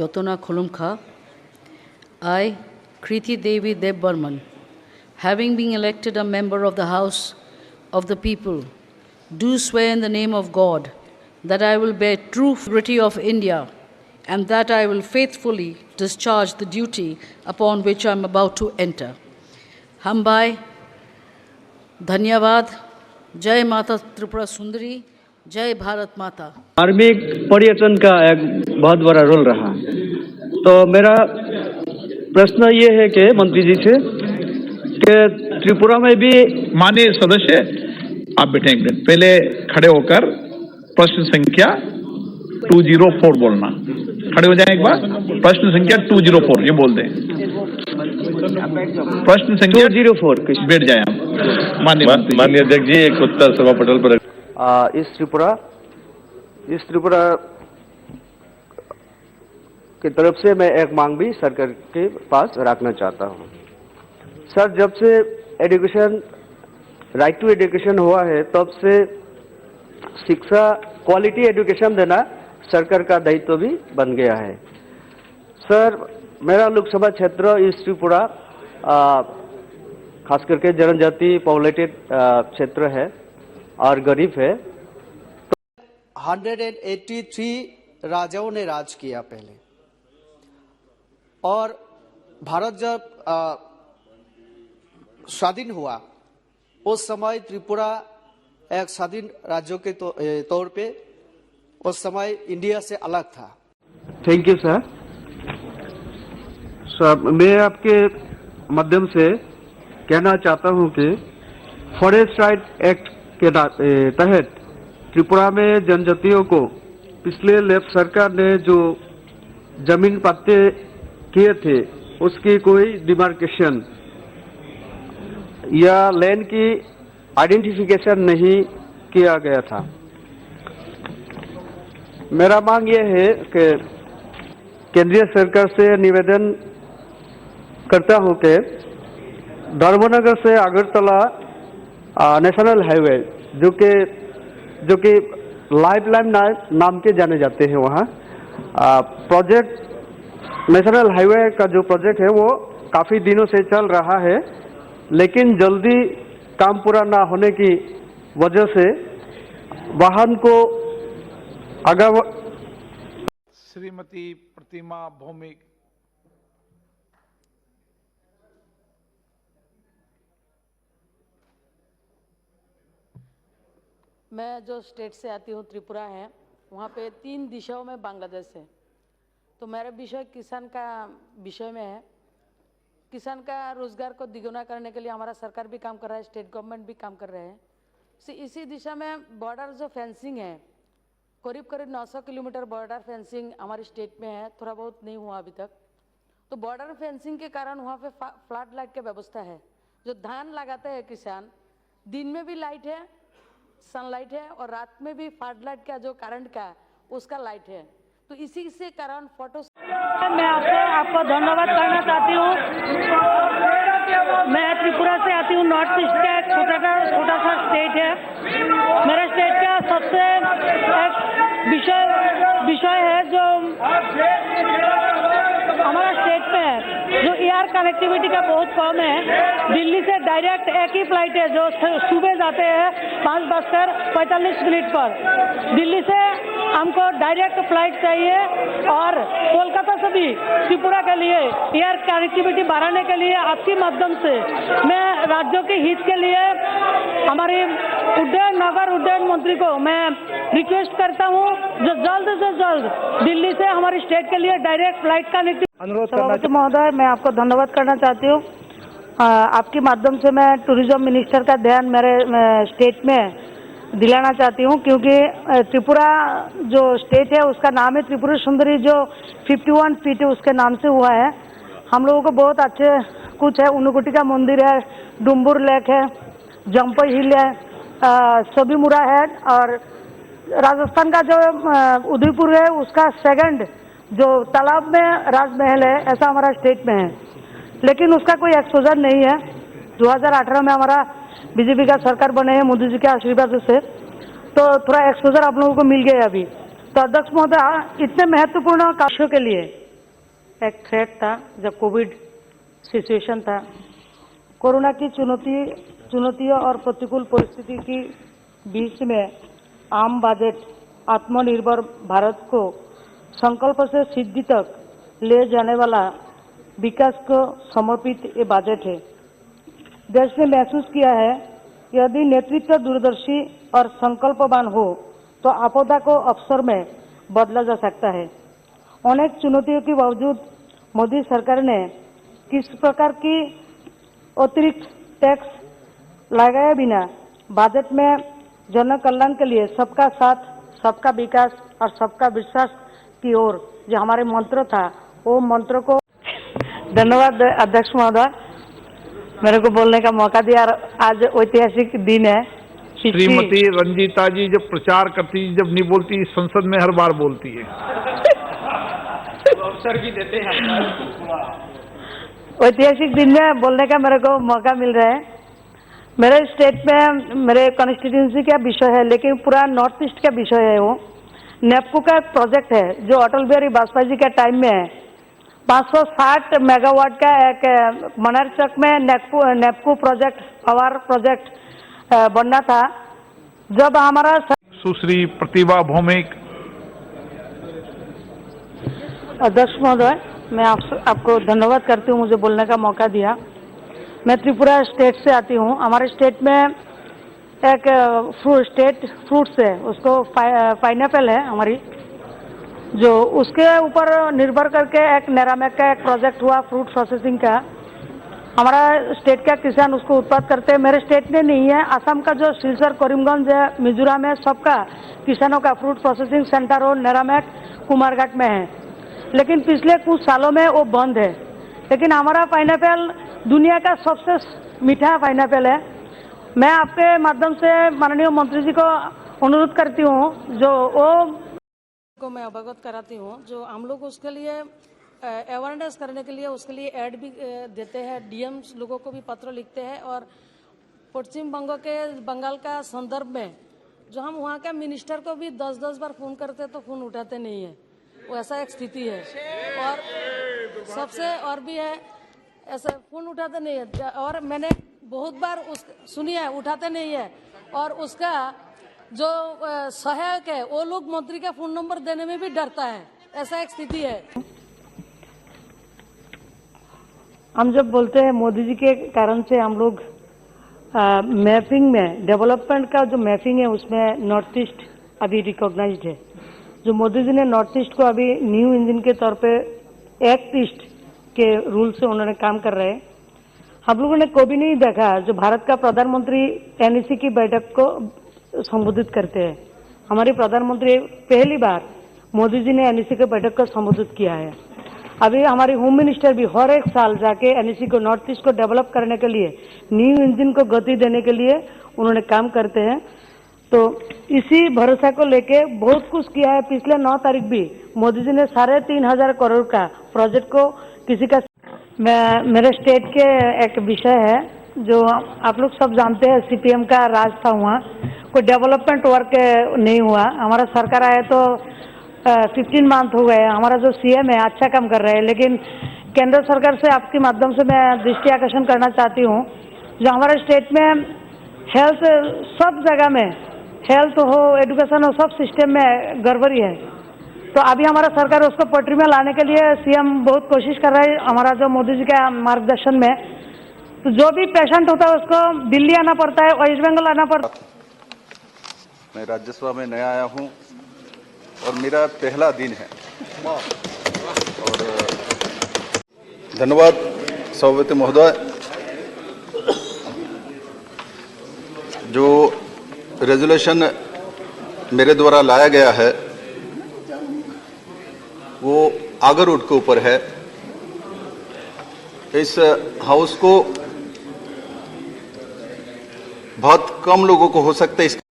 Jotona Khulumkha, I, Kriti Devi Deb Burman, having been elected a member of the House of the People, do swear in the name of God that I will bear true fidelity of India and that I will faithfully discharge the duty upon which I am about to enter. Hambai, Dhanyavad, Jai Mata Tripura Sundari, जय भारत माता। धार्मिक पर्यटन का एक बहुत बड़ा role रहा। तो मेरा प्रश्न ये है कि मंत्री जी से कि त्रिपुरा में भी माननीय सदस्य आप बैठे एक मिनट पहले खड़े होकर प्रश्न संख्या 204 बोलना। खड़े हो जाए एक बार। प्रश्न संख्या 204 ये बोल दें। प्रश्न संख्या 204 बैठ जाए आप। माननीय अध्यक्ष जी एक उत्तर सभा पटल पर। इस त्रिपुरा की तरफ से मैं एक मांग भी सरकार के पास रखना चाहता हूँ। सर, जब से एजुकेशन राइट टू एजुकेशन हुआ है तब से शिक्षा क्वालिटी एजुकेशन देना सरकार का दायित्व भी बन गया है। सर, मेरा लोकसभा क्षेत्र इस त्रिपुरा खास करके जनजाति पॉपुलेटेड क्षेत्र है और गरीब है। 183 राजाओं ने राज किया पहले, और भारत जब स्वाधीन हुआ उस समय त्रिपुरा एक स्वाधीन राज्यों के तौर पे उस समय इंडिया से अलग था। Thank you sir. मैं आपके माध्यम से कहना चाहता हूं कि फॉरेस्ट राइट एक्ट के तहत त्रिपुरा में जनजातियों को पिछले लेफ्ट सरकार ने जो जमीन पट्टे किए थे उसकी कोई डिमार्केशन या लैंड की आइडेंटिफिकेशन नहीं किया गया था। मेरा मांग ये है कि केंद्रीय सरकार से निवेदन करता हूं कि धर्मनगर से अगरतला नेशनल हाईवे जो कि लाइफलाइन नाम के जाने जाते हैं, वहाँ प्रोजेक्ट नेशनल हाईवे का जो प्रोजेक्ट है वो काफ़ी दिनों से चल रहा है, लेकिन जल्दी काम पूरा ना होने की वजह से वाहन को श्रीमती प्रतिमा भौमिक। मैं जो स्टेट से आती हूँ त्रिपुरा है, वहाँ पे 3 दिशाओं में बांग्लादेश है। तो मेरा विषय किसान का विषय में है। किसान का रोजगार को द्विगुना करने के लिए हमारा सरकार भी काम कर रहा है, स्टेट गवर्नमेंट भी काम कर रहे हैं। इसी दिशा में बॉर्डर जो फेंसिंग है, करीब 900 किलोमीटर बॉर्डर फेंसिंग हमारी स्टेट में है, थोड़ा बहुत नहीं हुआ अभी तक। तो बॉर्डर फेंसिंग के कारण वहाँ पे फ्लड लाइट की व्यवस्था है। जो धान लगाते हैं किसान, दिन में भी लाइट है, सनलाइट है, और रात में भी फ्लड लाइट का जो करंट का उसका लाइट है। तो इसी से कारण फोटो मैं आपको धन्यवाद करना चाहती हूँ। मैं त्रिपुरा से आती हूँ, नॉर्थ ईस्ट का एक छोटा सा स्टेट है। मेरे स्टेट का सबसे एक विषय है जो हमारा स्टेट में है, जो एयर कनेक्टिविटी का बहुत कम है। दिल्ली से डायरेक्ट एक ही फ्लाइट है जो सुबह जाते हैं 5:45 पर। दिल्ली से हमको डायरेक्ट फ्लाइट चाहिए, और कोलकाता से भी त्रिपुरा के लिए एयर कनेक्टिविटी बढ़ाने के लिए आपके माध्यम से मैं राज्यों के हित के लिए हमारे नगर उड्डयन मंत्री को मैं रिक्वेस्ट करता हूँ जो जल्द से जल्द दिल्ली से हमारे स्टेट के लिए डायरेक्ट फ्लाइट कनेक्टिविटी। सभापति महोदय, मैं आपको धन्यवाद करना चाहती हूँ। आपके माध्यम से मैं टूरिज्म मिनिस्टर का ध्यान मेरे स्टेट में दिलाना चाहती हूँ, क्योंकि त्रिपुरा जो स्टेट है उसका नाम है त्रिपुरा सुंदरी, जो 51 फीट उसके नाम से हुआ है। हम लोगों को बहुत अच्छे कुछ है, उनुकुटी का मंदिर है, डुम्बुर लेक है, जम्पई हिल है, सबीमुरा है, और राजस्थान का जो उदयपुर है उसका सेकंड जो तालाब में राजमहल है, ऐसा हमारा स्टेट में है, लेकिन उसका कोई एक्सपोजर नहीं है। 2018 में हमारा बीजेपी का सरकार बने हैं मोदी जी के आशीर्वाद से, तो थोड़ा एक्सपोजर आप लोगों को मिल गया अभी। तो अध्यक्ष महोदय, इतने महत्वपूर्ण कार्यों के लिए एक थ्रेट था जब कोविड सिचुएशन था। कोरोना की चुनौतियों और प्रतिकूल परिस्थिति की बीच में आम बजट आत्मनिर्भर भारत को संकल्प से सिद्धि तक ले जाने वाला विकास को समर्पित ये बजट है। देश ने महसूस किया है यदि नेतृत्व दूरदर्शी और संकल्पवान हो तो आपदा को अवसर में बदला जा सकता है। अनेक चुनौतियों के बावजूद मोदी सरकार ने किस प्रकार की अतिरिक्त टैक्स लगाए बिना बजट में जन कल्याण के लिए सबका साथ, सबका विकास और सबका विश्वास की ओर जो हमारे मंत्र था, वो मंत्र को धन्यवाद अध्यक्ष महोदय, मेरे को बोलने का मौका दिया। आज ऐतिहासिक दिन है। श्रीमती रंजीता जी जब प्रचार करती, जब नहीं बोलती, संसद में हर बार बोलती है। अवसर भी देते हैं। ऐतिहासिक दिन में बोलने का मेरे को मौका मिल रहा है। मेरे स्टेट में मेरे कॉन्स्टिट्यूंसी का विषय है, लेकिन पूरा नॉर्थ ईस्ट का विषय है। वो नेपको का एक प्रोजेक्ट है जो अटल बिहारी वाजपेयी जी के टाइम में है। 560 मेगावाट का एक मनारचक में नेपको प्रोजेक्ट, पावर प्रोजेक्ट बनना था। जब हमारा सुश्री प्रतिभा भौमिक। अध्यक्ष महोदय, मैं आपको धन्यवाद करती हूँ मुझे बोलने का मौका दिया। मैं त्रिपुरा स्टेट से आती हूँ। हमारे स्टेट में एक फ्रूट्स है, उसको पाइनएप्पल है हमारी, जो उसके ऊपर निर्भर करके एक नेरामेक का एक प्रोजेक्ट हुआ फ्रूट प्रोसेसिंग का। हमारा स्टेट का किसान उसको उत्पाद करते हैं। मेरे स्टेट में नहीं है, असम का जो सिलचर, करीमगंज है, मिजोरम है, सबका किसानों का फ्रूट प्रोसेसिंग सेंटर हो नेरामेक, कुमारघाट में है। लेकिन पिछले कुछ सालों में वो बंद है। लेकिन हमारा पाइनएप्पल दुनिया का सबसे मीठा पाइनएप्पल है। मैं आपके माध्यम से माननीय मंत्री जी को अनुरोध करती हूँ, जो वो को मैं अवगत कराती हूँ, जो हम लोग उसके लिए अवेयरनेस करने के लिए उसके लिए ऐड भी देते हैं। डीएम्स लोगों को भी पत्र लिखते हैं और पश्चिम बंगाल का संदर्भ में जो हम वहाँ का मिनिस्टर को भी 10-10 बार फोन करते तो फोन उठाते नहीं है। वैसा एक स्थिति है। और सबसे और भी है, ऐसा फोन उठाते नहीं है। और मैंने बहुत बार सुनी है, उठाते नहीं है। और उसका जो सहायक है वो लोग मंत्री का फोन नंबर देने में भी डरता है। ऐसा एक स्थिति है। हम जब बोलते हैं मोदी जी के कारण से हम लोग मैपिंग में, डेवलपमेंट का जो मैपिंग है उसमें नॉर्थ ईस्ट अभी रिकॉग्नाइज्ड है। जो मोदी जी ने नॉर्थ ईस्ट को अभी न्यू इंजन के तौर पे एक्ट ईस्ट के रूल से उन्होंने काम कर रहे हैं। हम लोगों ने कभी नहीं देखा जो भारत का प्रधानमंत्री एनईसी की बैठक को संबोधित करते हैं। हमारे प्रधानमंत्री पहली बार मोदी जी ने एनईसी की बैठक को संबोधित किया है। अभी हमारी होम मिनिस्टर भी हर एक साल जाके एनईसी को, नॉर्थ ईस्ट को डेवलप करने के लिए, न्यू इंजन को गति देने के लिए उन्होंने काम करते हैं। तो इसी भरोसा को लेके बहुत कुछ किया है। पिछले 9 तारीख भी मोदी जी ने 3,500 करोड़ का प्रोजेक्ट को किसी का, मेरे स्टेट के एक विषय है जो आप लोग सब जानते हैं, सीपीएम का राज था, वहाँ कोई डेवलपमेंट वर्क नहीं हुआ। हमारा सरकार आया तो 15 मंथ हो गए। हमारा जो सीएम है अच्छा काम कर रहे हैं, लेकिन केंद्र सरकार से आपके माध्यम से मैं दृष्टि आकर्षण करना चाहती हूँ, जो हमारे स्टेट में हेल्थ, सब जगह में हेल्थ हो, एजुकेशन हो, सब सिस्टम में गड़बड़ी है। तो अभी हमारा सरकार उसको पटरी में लाने के लिए सीएम बहुत कोशिश कर रहा है, हमारा जो मोदी जी का मार्गदर्शन में। तो जो भी पेशेंट होता है उसको दिल्ली आना पड़ता है, वेस्ट बंगाल आना पड़ता है। मैं राज्यसभा में नया आया हूं और मेरा पहला दिन है। और धन्यवाद सभापति महोदय, जो रेजोल्यूशन मेरे द्वारा लाया गया है वो आगर रोड के ऊपर है। इस हाउस को बहुत कम लोगों को हो सकता है